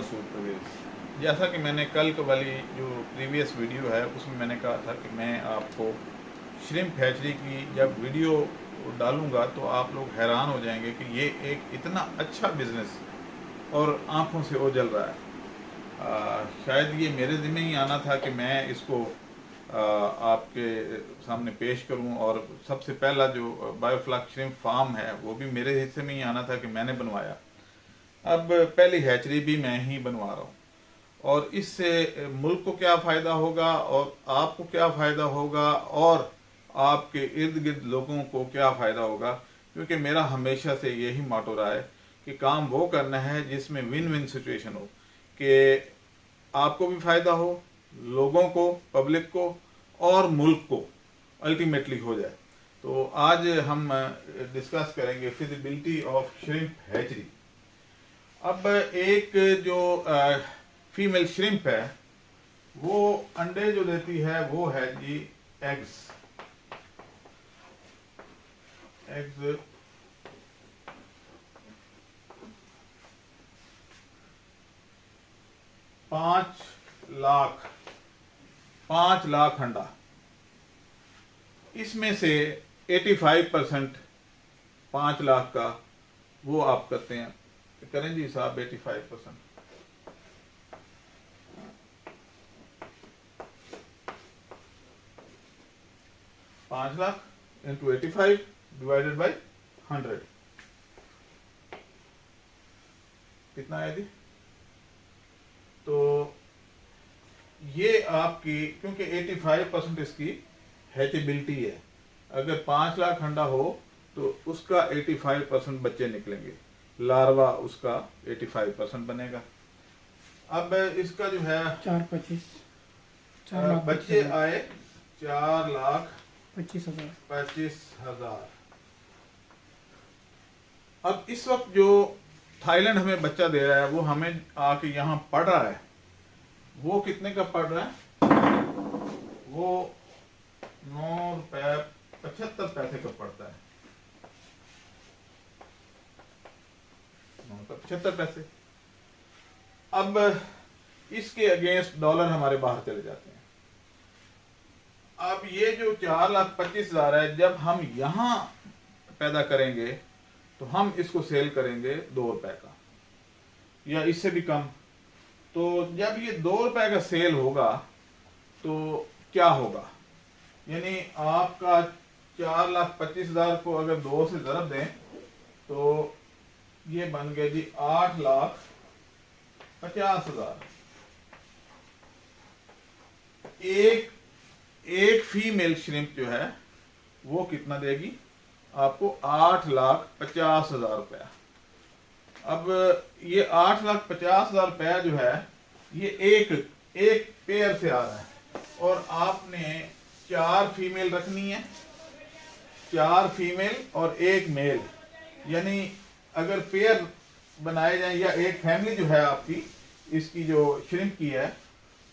मसूद परवेज़। जैसा कि मैंने कल वाली जो प्रीवियस वीडियो है उसमें मैंने कहा था कि मैं आपको श्रिम्प हैचरी की जब वीडियो डालूंगा तो आप लोग हैरान हो जाएंगे कि ये एक इतना अच्छा बिज़नेस और आंखों से ओझल रहा है। शायद ये मेरे ज़िम्मे ही आना था कि मैं इसको आपके सामने पेश करूं, और सबसे पहला जो बायोफ्लॉक श्रिम्प फार्म है वो भी मेरे हिस्से में ही आना था कि मैंने बनवाया। अब पहली हैचरी भी मैं ही बनवा रहा हूँ, और इससे मुल्क को क्या फ़ायदा होगा और आपको क्या फ़ायदा होगा और आपके इर्द गिर्द लोगों को क्या फ़ायदा होगा, क्योंकि मेरा हमेशा से यही मोटो रहा है कि काम वो करना है जिसमें विन विन सिचुएशन हो, कि आपको भी फ़ायदा हो, लोगों को, पब्लिक को और मुल्क को अल्टीमेटली हो जाए। तो आज हम डिस्कस करेंगे फिजिबिलिटी ऑफ श्रिम्प हैचरी। अब एक जो फीमेल श्रिम्प है वो अंडे जो देती है वो है जी एग्स। एग्स 5 लाख अंडा, इसमें से 85% 5 लाख का वो आप करते हैं, करें जी साहब 85%, 5 लाख इंटू 85 डिवाइडेड बाई 100 कितना है जी? तो ये आपकी, क्योंकि 85% इसकी हैचेबिलिटी है, अगर 5 लाख अंडा हो तो उसका 85% बच्चे निकलेंगे, लार्वा उसका 85% बनेगा। अब इसका जो है 4 लाख बच्चे आए 4,25,000। अब इस वक्त जो थाईलैंड हमें बच्चा दे रहा है वो हमें आके यहाँ पढ़ रहा है, वो कितने का पढ़ रहा है? वो 9 रुपये 75 पैसे का पड़ता है, 9 रुपये 75 पैसे। अब इसके अगेंस्ट डॉलर हमारे बाहर चले जाते हैं। अब ये जो 4,25,000 है, जब हम यहाँ पैदा करेंगे तो हम इसको सेल करेंगे 2 रुपए का या इससे भी कम। तो जब ये 2 रुपए का सेल होगा तो क्या होगा, यानी आपका 4,25,000 को अगर 2 से ज़रब दें तो ये बन गया जी 8,50,000। एक फीमेल श्रिम्प जो है वो कितना देगी आपको? 8,50,000 रुपया। अब ये 8,50,000 रुपया जो है ये एक पेयर से आ रहा है, और आपने 4 फीमेल रखनी है, 4 फीमेल और 1 मेल, यानी अगर पेयर बनाए जाए या एक फैमिली जो है आपकी इसकी जो श्रिम्प की है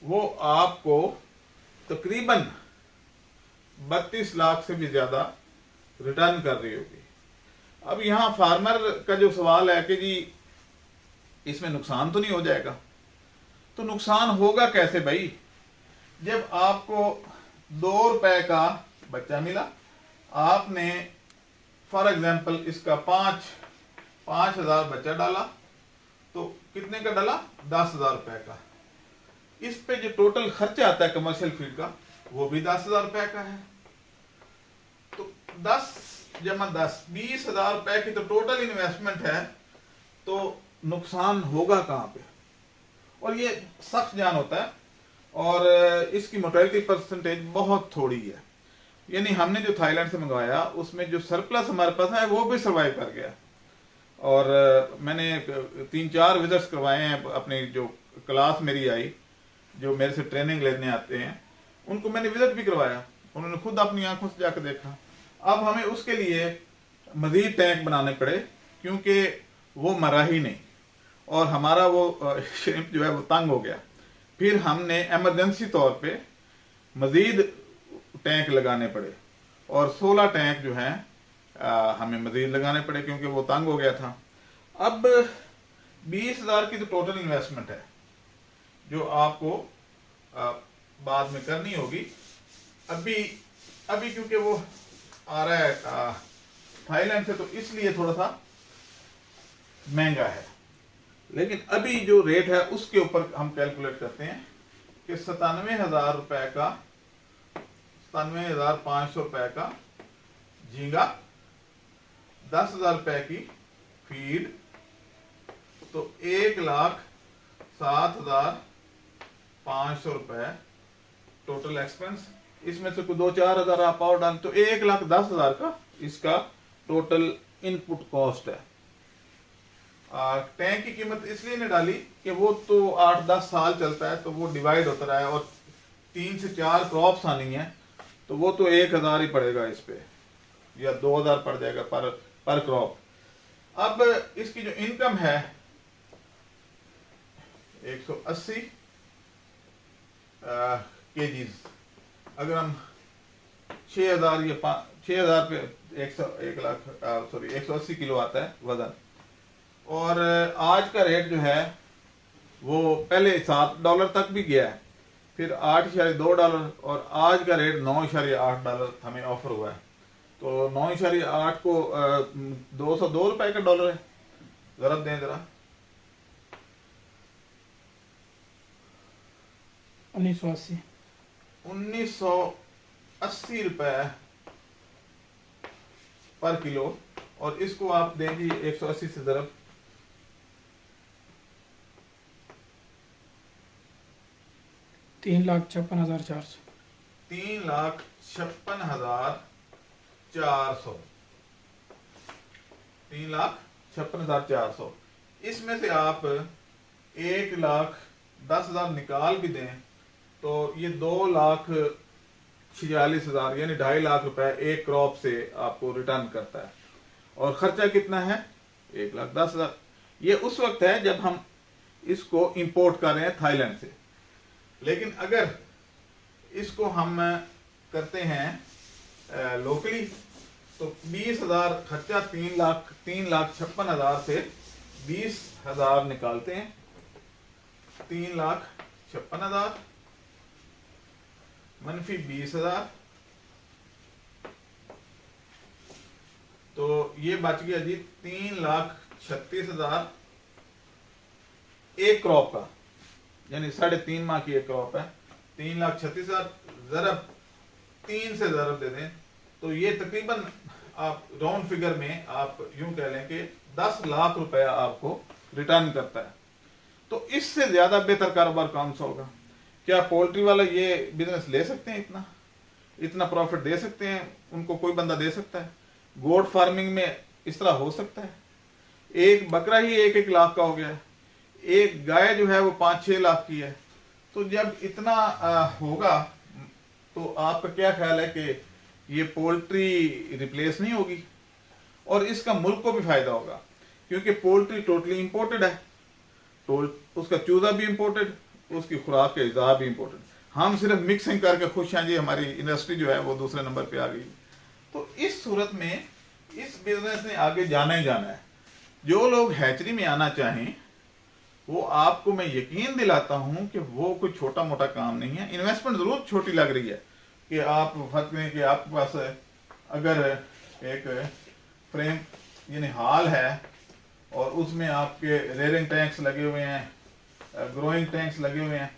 वो आपको तकरीबन 32 लाख से भी ज़्यादा रिटर्न कर रही होगी। अब यहाँ फार्मर का जो सवाल है कि जी इसमें नुकसान तो नहीं हो जाएगा? तो नुकसान होगा कैसे भाई? जब आपको 2 रुपए का बच्चा मिला, आपने फॉर एग्जांपल इसका 5,000 बच्चा डाला, तो कितने का डाला? 10,000 रुपए का। इस पे जो टोटल खर्चा आता है कमर्शियल फीड का वो भी 10,000 रुपए का है। तो 10 जमा 10 20,000 रुपए की तो टोटल इन्वेस्टमेंट है, तो नुकसान होगा कहाँ पे? और ये सख्त जान होता है, और इसकी मोर्टेलिटी परसेंटेज बहुत थोड़ी है। यानी हमने जो थाईलैंड से मंगवाया उसमें जो सरप्लस हमारे पास है वो भी सर्वाइव कर गया। और मैंने 3-4 विजिट्स करवाए हैं, अपनी जो क्लास मेरी आई, जो मेरे से ट्रेनिंग लेने आते हैं उनको मैंने विजिट भी करवाया, उन्होंने खुद अपनी आंखों से जाकर देखा। अब हमें उसके लिए मज़ीद टैंक बनाने पड़े, क्योंकि वो मरा ही नहीं और हमारा वो श्रिम्प जो है वो तंग हो गया। फिर हमने एमरजेंसी तौर पे मज़ीद टैंक लगाने पड़े, और 16 टैंक जो हैं हमें मज़ीद लगाने पड़े, क्योंकि वो तंग हो गया था। अब 20,000 की तो टोटल इन्वेस्टमेंट है जो आपको बाद में करनी होगी। अभी अभी क्योंकि वो आ रहा है थाईलैंड से, तो इसलिए थोड़ा सा महंगा है। लेकिन अभी जो रेट है उसके ऊपर हम कैलकुलेट करते हैं कि 97,000 रुपए का, 97,500 रुपए का झींगा, 10,000 रुपए की फीड, तो 1,07,500 रुपए टोटल एक्सपेंस। इसमें से कुछ 2-4 हजार आप और डालें तो 1,10,000 का इसका टोटल इनपुट कॉस्ट है। टैंक की कीमत इसलिए नहीं डाली कि वो तो 8-10 साल चलता है, तो वो डिवाइड होता रहा है और 3 से 4 क्रॉप्स आनी है, तो वो तो 1,000 ही पड़ेगा इस पे, या 2,000 पड़ जाएगा पर क्रॉप। अब इसकी जो इनकम है 180 केजीज, अगर हम 6,000 या 6,000 पे 180 किलो आता है वजन, और आज का रेट जो है वो पहले $7 तक भी गया है, फिर $8.2, और आज का रेट $9.8 हमें ऑफर हुआ है। तो 9.8 को 202 रुपए का डॉलर है, जरा दें जरा 1980 रुपए पर किलो, और इसको आप दें जी 180 से ज़रब 3,56,400, 3,56,400, 3,56,400। इसमें से आप 1,10,000 निकाल भी दें तो ये 2,46,000 यानी 2.5 लाख रुपए एक क्रॉप से आपको रिटर्न करता है। और खर्चा कितना है? 1,10,000। ये उस वक्त है जब हम इसको इंपोर्ट कर रहे हैं थाईलैंड से। लेकिन अगर इसको हम करते हैं लोकली तो 20,000 खर्चा, 3,56,000 से 20,000 निकालते हैं, 3,56,000 मनफी 20,000, तो ये बच गया जी 3,36,000 एक क्रॉप का, यानी 3.5 माह की एक क्रॉप है। 3,36,000 ज़रब 3 से ज़रब दे दें तो ये तकरीबन आप राउंड फिगर में आप यूं कह लें कि 10 लाख रुपया आपको रिटर्न करता है। तो इससे ज्यादा बेहतर कारोबार कौन सा होगा? क्या पोल्ट्री वाला ये बिजनेस ले सकते हैं? इतना प्रॉफिट दे सकते हैं? उनको कोई बंदा दे सकता है? गोट फार्मिंग में इस तरह हो सकता है? एक बकरा ही 1-1 लाख का हो गया है, एक गाय जो है वो 5-6 लाख की है। तो जब इतना होगा तो आपका क्या ख्याल है कि ये पोल्ट्री रिप्लेस नहीं होगी? और इसका मुल्क को भी फायदा होगा, क्योंकि पोल्ट्री टोटली इंपोर्टेड है, उसका चूजा भी इंपोर्टेड, उसकी खुराक के इज़ा भी इंपोर्टेड। हम सिर्फ मिक्सिंग करके खुश हैं जी, हमारी इंडस्ट्री जो है वो दूसरे नंबर पे आ गई। तो इस सूरत में इस बिजनेस ने आगे जाना ही जाना है। जो लोग हैचरी में आना चाहें वो आपको मैं यकीन दिलाता हूं कि वो कोई छोटा मोटा काम नहीं है। इन्वेस्टमेंट जरूर छोटी लग रही है कि आप फर्क करें कि आपके पास अगर एक फ्रेम यानी हाल है और उसमें आपके रेयरिंग टैंक्स लगे हुए हैं, ग्रोइंग टैंक्स लगे हुए हैं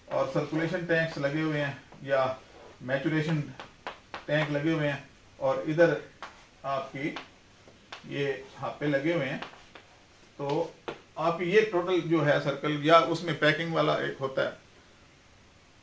और सर्कुलेशन टैंक्स लगे हुए हैं या मैचुरेशन टैंक लगे हुए हैं, और इधर आपकी ये हापे लगे हुए हैं, तो आप ये टोटल जो है सर्कल या उसमें पैकिंग वाला एक होता है,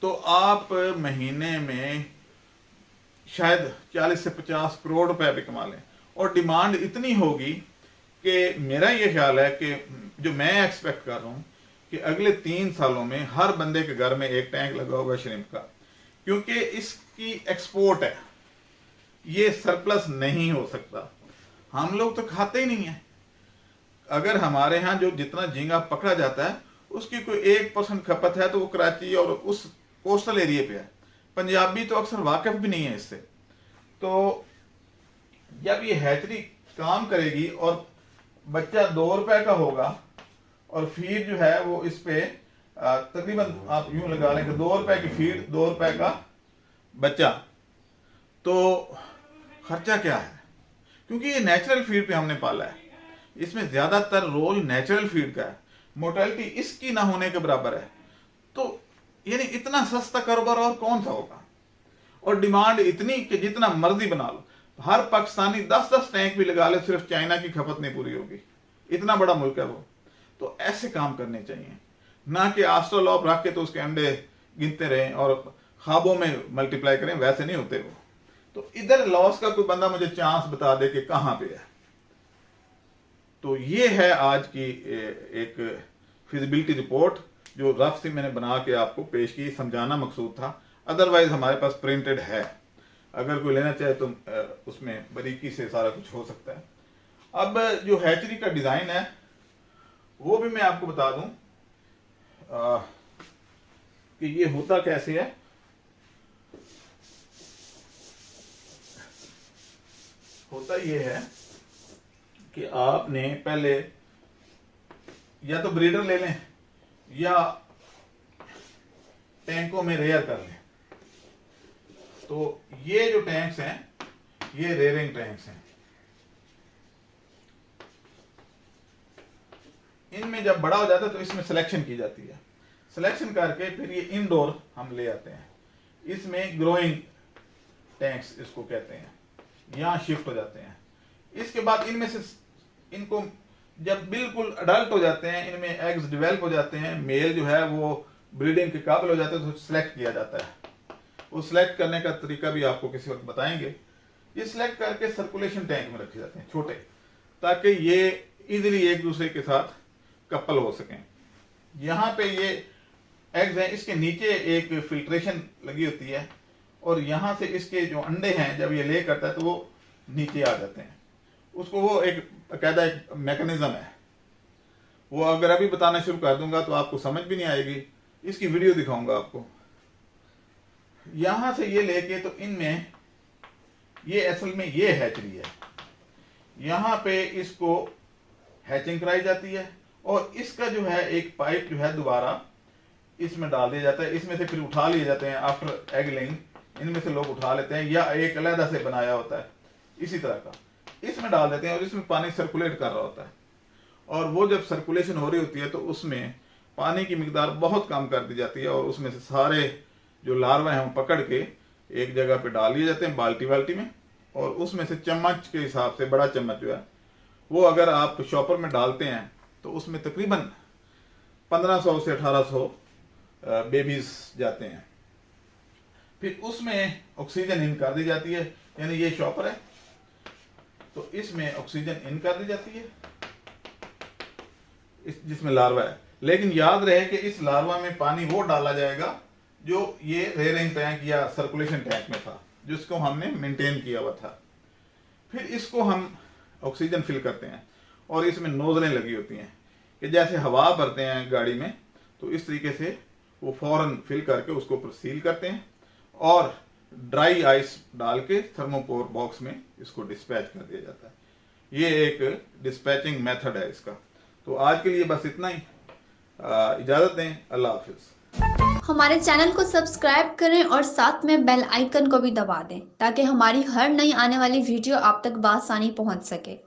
तो आप महीने में शायद 40 से 50 करोड़ रुपए भी कमा लें। और डिमांड इतनी होगी कि मेरा ये ख्याल है कि जो मैं एक्सपेक्ट कर रहा हूँ कि अगले 3 सालों में हर बंदे के घर में एक टैंक लगा होगा श्रिम्प का, क्योंकि इसकी एक्सपोर्ट है, ये सरप्लस नहीं हो सकता। हम लोग तो खाते ही नहीं है। अगर हमारे यहाँ जो जितना झींगा पकड़ा जाता है उसकी कोई 1% खपत है तो वो कराची और उस कोस्टल एरिया पे है। पंजाबी तो अक्सर वाकिफ भी नहीं है इससे। तो जब ये हैचरी काम करेगी और बच्चा 2 रुपए का होगा और फीड जो है वो इस पे तकरीबन आप यूं लगा लें कि 2 रुपए की फीड, 2 रुपए का बच्चा। तो खर्चा क्या है, क्योंकि ये नेचुरल फीड पे हमने पाला है, इसमें ज्यादातर रोल नेचुरल फीड का है, मोर्टेलिटी इसकी ना होने के बराबर है। तो यानी इतना सस्ता कारोबार और कौन सा होगा, और डिमांड इतनी कि जितना मर्जी बना लो, हर पाकिस्तानी 10-10 टैंक भी लगा ले, सिर्फ चाइना की खपत नहीं पूरी होगी, इतना बड़ा मुल्क है वो। तो ऐसे काम करने चाहिए, ना कि आस्ट्रोलॉप रख के तो उसके अंडे गिनते रहें और ख्वाबों में मल्टीप्लाई करें, वैसे नहीं होते वो। तो इधर लॉस का कोई बंदा मुझे चांस बता दे कि कहां पे है। तो ये है आज की एक फिजिबिलिटी रिपोर्ट जो रफ सी मैंने बना के आपको पेश की, समझाना मकसूद था। अदरवाइज हमारे पास प्रिंटेड है, अगर कोई लेना चाहे तो उसमें बारीकी से सारा कुछ हो सकता है। अब जो हैचरी का डिजाइन है वो भी मैं आपको बता दूं कि ये होता कैसे है। होता ये है कि आपने पहले या तो ब्रीडर ले लें या टैंकों में रेयर कर लें। तो ये जो टैंक्स हैं ये रेयरिंग टैंक्स हैं। इनमें जब बड़ा हो जाता है तो इसमें सिलेक्शन की जाती है, सिलेक्शन करके फिर ये इनडोर हम ले आते हैं। इसमें ग्रोइंग टैंक्स इसको कहते हैं, यहाँ शिफ्ट हो जाते हैं। इसके बाद इनमें से इनको जब बिल्कुल अडल्ट हो जाते हैं, इनमें एग्स डेवलप हो जाते हैं, मेल जो है वो ब्रीडिंग के काबिल हो जाते हैं, तो सिलेक्ट किया जाता है। वो सिलेक्ट करने का तरीका भी आपको किसी वक्त बताएंगे। ये सिलेक्ट करके सर्कुलेशन टैंक में रखे जाते हैं छोटे, ताकि ये इजीली एक दूसरे के साथ कपल हो सकें। यहाँ पे ये एग्स हैं, इसके नीचे एक फिल्ट्रेशन लगी होती है और यहाँ से इसके जो अंडे हैं जब ये ले करता है तो वो नीचे आ जाते हैं। उसको वो एक बाकायदा एक मैकेनिज्म है, वो अगर अभी बताना शुरू कर दूंगा तो आपको समझ भी नहीं आएगी, इसकी वीडियो दिखाऊंगा आपको। यहां से ये लेके तो इनमें ये असल में ये हैचरी है, यहां पे इसको हैचिंग कराई जाती है और इसका जो है एक पाइप जो है दोबारा इसमें डाल दिया जाता है। इसमें से फिर उठा लिए जाते हैं आफ्टर एग लेइंग, इनमें से लोग उठा लेते हैं या एक अलहदा से बनाया होता है इसी तरह का, इसमें डाल देते हैं और इसमें पानी सर्कुलेट कर रहा होता है। और वो जब सर्कुलेशन हो रही होती है तो उसमें पानी की मिकदार बहुत कम कर दी जाती है और उसमें से सारे जो लार्वा हैं वो पकड़ के एक जगह पे डाल लिए जाते हैं बाल्टी में, और उसमें से चम्मच के हिसाब से, बड़ा चम्मच जो है वो अगर आप शॉपर में डालते हैं तो उसमें तकरीबन 1500 से 1800 बेबीज जाते हैं। फिर उसमें ऑक्सीजन इन कर दी जाती है, यानी ये शॉपर है तो इसमें ऑक्सीजन इन कर दी जाती है जिसमें लार्वा है। लेकिन याद रहे कि इस लार्वा में पानी वो डाला जाएगा जो ये रेयरिंग टैंक या सर्कुलेशन टैंक में था, जिसको हमने मेंटेन किया हुआ था। फिर इसको हम ऑक्सीजन फिल करते हैं और इसमें नोजलें लगी होती हैं कि जैसे हवा भरते हैं गाड़ी में, तो इस तरीके से वो फौरन फिल करके उसको ऊपर सील करते हैं और ड्राई आइस डाल के थर्मोपोर बॉक्स में इसको डिस्पैच कर दिया जाता है। ये एक डिस्पैचिंग मेथड है इसका। तो आज के लिए बस इतना ही, इजाजत दें, अल्लाह हाफिज। हमारे चैनल को सब्सक्राइब करें और साथ में बेल आइकन को भी दबा दें ताकि हमारी हर नई आने वाली वीडियो आप तक बआसानी पहुंच सके।